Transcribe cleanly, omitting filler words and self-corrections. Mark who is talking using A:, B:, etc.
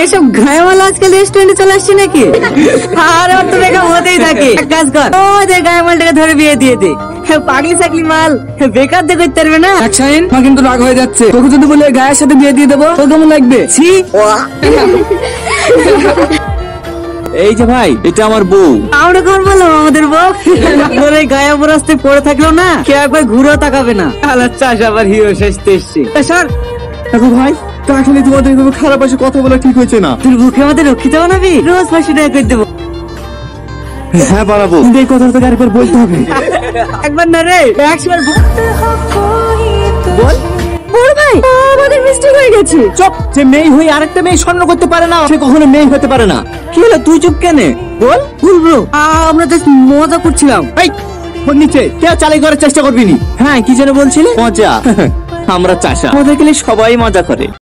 A: এসব গায়েওয়ালা আজকাল রেস্টুরেন্টে চলে আসছে নাকি? আর ওর তো দেখা হতেই থাকে। এক কাজ কর, ওদের গায়েমালটাকে ধরে বিয়ে দিয়ে দে। পাগলি চাকলি মাল বেকার দিয়ে করতে পারবে না।
B: শাহিন, আমার কিন্তু রাগ হয়ে যাচ্ছে। তোকে যদি বলে গায়ের সাথে বিয়ে দিয়ে দেবো, তোর কেমন লাগবে?
A: ছি,
C: এই যে ভাই, এটা আমার বউ।
A: আমরা কোন বললাম আমাদের বউ? তোর এই গায়ে রাস্তে পড়ে থাকলো না, কেউ একবার ঘুরেও তাকাবে না। আলার চাষ আবার হিরো শেষতে এসছি। স্যার,
C: দেখো ভাই, কাকলি তোমাদের এভাবে খারাপ আসে কথা বলা ঠিক হয়েছে না।
A: তোর বুকে আমাদের রক্ষিত বানাবি, রোজ 500 টাকা করে দেবো।
C: হ্যাঁ বানাবো, কিন্তু এই কথাটা তোকে আরেকবার বলতে হবে।
A: একবার না রে, 100 বার বল। বড় ভাই, আমাদের মিস্টেক হয়ে গেছে।
C: চুপ, যে মেয়ে হয়ে আরেকটা মেয়ে স্বর্ণ করতে পারে না, সে কখনো মেয়ে হতে পারে না। কি হলো, তুই চুপ কেন? বল।
A: ভুল ব্রো, আমরা জাস্ট মজা করছিলাম।
C: এই ফোন নিচে, কেউ চালাই করার চেষ্টা করবি নি। হ্যাঁ, কি যেন বলছিলে? মজা। আমরা চাষা, আমাদের গেলে সবাই মজা করে।